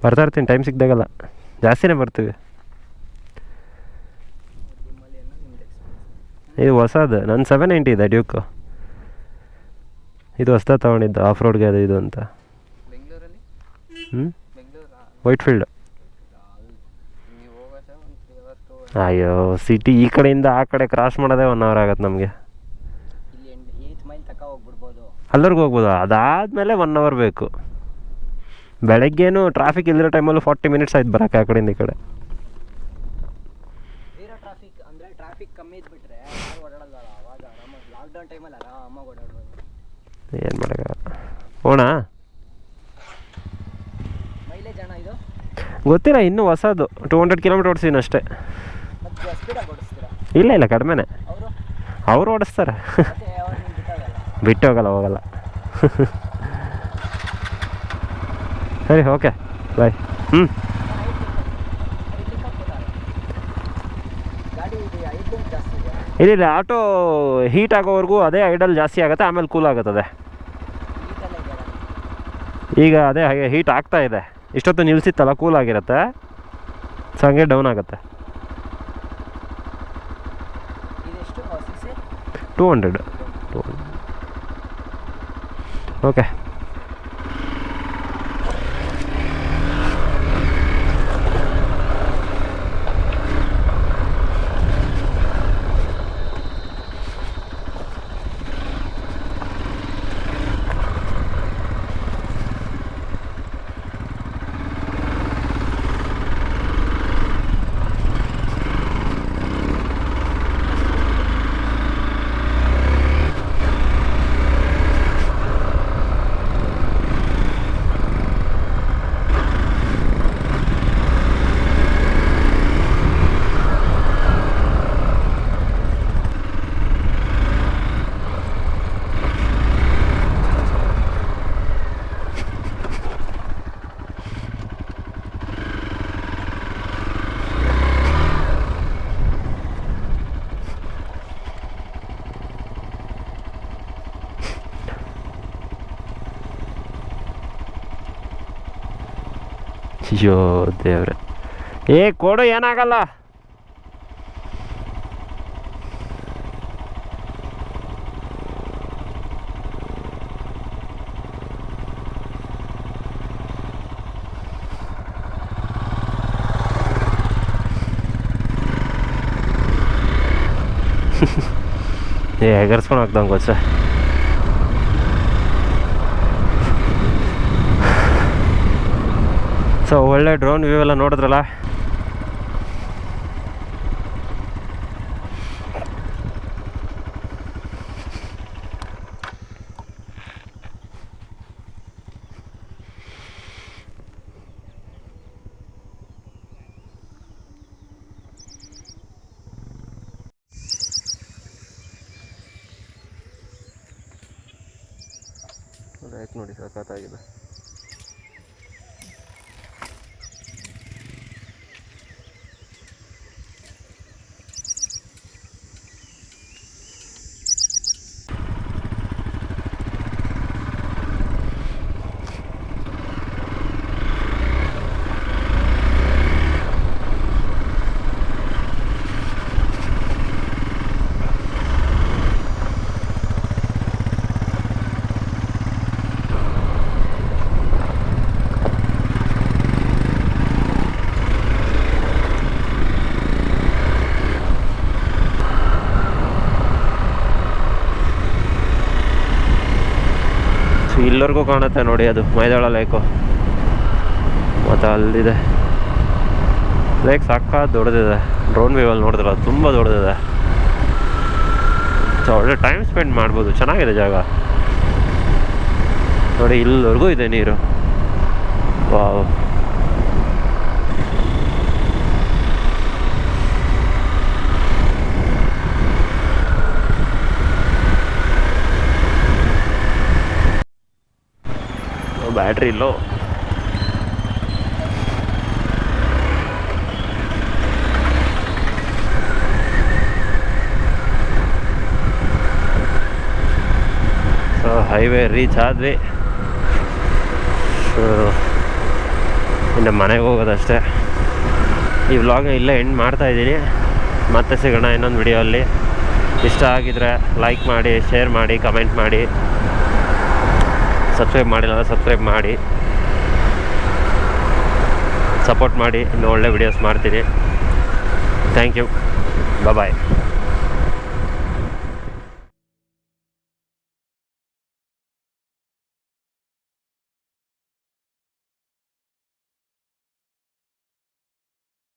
ಬರ್ತಾ ಇರ್ತೀನಿ ಟೈಮ್ ಸಿಕ್ದಾಗಲ್ಲ, ಜಾಸ್ತಿನೇ ಬರ್ತೀವಿ. ಇದು ಹೊಸದು, ನನ್ನ 790 ಇದೆ ಡ್ಯೂಕು. ಇದು ಹೊಸ್ದಾಗಿ ತೊಗೊಂಡಿದ್ದು ಆಫ್ ರೋಡ್ಗೆ ಅದು ಇದು ಅಂತ. White field. ಅಯ್ಯೋ ಸಿಟಿ ಈ ಕಡೆಯಿಂದ ಆ ಕಡೆ ಕ್ರಾಸ್ ಮಾಡೋದೇ 1 hour ಆಗತ್ತೆ ನಮಗೆ. ಅಲ್ಲರ್ಗೂ ಹೋಗ್ಬೋದು, ಅದಾದಮೇಲೆ 1 hour ಬೇಕು. ಬೆಳಗ್ಗೇನು ಟ್ರಾಫಿಕ್ ಇಲ್ಲದಿರೋ ಟೈಮಲ್ಲೂ 40 minutes ಆಯ್ತು ಬರೋಕ್ಕೆ ಆ ಕಡೆಯಿಂದ ಈ ಕಡೆ. ಏನು ಮಾಡೋಕ್ಕಾಗಲ್ಲ. ಹೋಣ ಗೊತ್ತಿಲ್ಲ, ಇನ್ನೂ ಹೊಸದು. 200 kilometer ಓಡಿಸಿದ್ದೀನಿ ಅಷ್ಟೇ. ಇಲ್ಲ ಇಲ್ಲ ಕಡಿಮೆನೆ. ಅವರು ಓಡಿಸ್ತಾರೆ. ಬಿಟ್ಟು ಹೋಗಲ್ಲ. ಸರಿ ಓಕೆ ಬಾಯ್. ಇಲ್ಲ ಆಟೋ ಹೀಟ್ ಆಗೋವರೆಗೂ ಅದೇ ಐಡಲ್ ಜಾಸ್ತಿ ಆಗುತ್ತೆ, ಆಮೇಲೆ ಕೂಲ್ ಆಗುತ್ತದೆ. ಈಗ ಅದೇ ಹಾಗೆ ಹೀಟ್ ಆಗ್ತಾ ಇದೆ. ಇಷ್ಟೊತ್ತು ನಿಲ್ಸಿತ್ತಲ್ಲ, ಕೂಲ್ ಆಗಿರುತ್ತೆ, ಸೊ ಹಂಗೆ ಡೌನ್ ಆಗುತ್ತೆ. 200 ಓಕೆ. ಅಯ್ಯೋ ದೇವ್ರೆ, ಕೊಡು, ಏನಾಗಲ್ಲ. ಎಗರ್ಸ್ಕೊಂಡು ಹೋಗ್ದಂಗೆ ಗೊತ್ತ. ಸೊ ಒಳ್ಳೆ ಡ್ರೋನ್ ವ್ಯೂ ಎಲ್ಲ ನೋಡಿದ್ರಲ್ಲ. ಆಯ್ತು ನೋಡಿ, ಸಖತ್ತಾಗಿದೆ. ಇಲ್ಲವರೆಗೂ ಕಾಣುತ್ತೆ ನೋಡಿ, ಅದು ಮೈದಾಳ ಲೇಕು. ಮತ್ತು ಅಲ್ಲಿದೆ ಲೇಕ್, ಸಾಕಾಗಿ ದೊಡ್ಡದಿದೆ. ಡ್ರೋನ್ ವ್ಯೂವಲ್ಲಿ ನೋಡಿದ್ರಲ್ಲ, ತುಂಬ ದೊಡ್ಡದಿದೆ. ಸೊ ಒಳ್ಳೆ ಟೈಮ್ ಸ್ಪೆಂಡ್ ಮಾಡ್ಬೋದು, ಚೆನ್ನಾಗಿದೆ ಜಾಗ ನೋಡಿ. ಇಲ್ಲಿವರೆಗೂ ಇದೆ ನೀರು. ವಾವ್, ಬ್ಯಾಟ್ರಿ ಇಲ್ಲೋ. ಸೊ ಹೈವೇ ರೀಚ್ ಆದ್ವಿ. ಇನ್ನು ಮನೆಗೆ ಹೋಗೋದಷ್ಟೇ. ಈ ವ್ಲಾಗ್ನ ಇಲ್ಲೇ ಎಂಡ್ ಮಾಡ್ತಾಯಿದ್ದೀನಿ. ಮತ್ತೆ ಸಿಗೋಣ ಇನ್ನೊಂದು ವಿಡಿಯೋಲ್ಲಿ. ಇಷ್ಟ ಆಗಿದರೆ ಲೈಕ್ ಮಾಡಿ, ಶೇರ್ ಮಾಡಿ, ಕಮೆಂಟ್ ಮಾಡಿ, ಸಬ್ಸ್ಕ್ರೈಬ್ ಮಾಡಿಲ್ಲ ಸಬ್ಸ್ಕ್ರೈಬ್ ಮಾಡಿ, ಸಪೋರ್ಟ್ ಮಾಡಿ. ಇನ್ನೂ ಒಳ್ಳೆ ವಿಡಿಯೋಸ್ ಮಾಡ್ತೀನಿ. Thank you. ಬಾಯ್.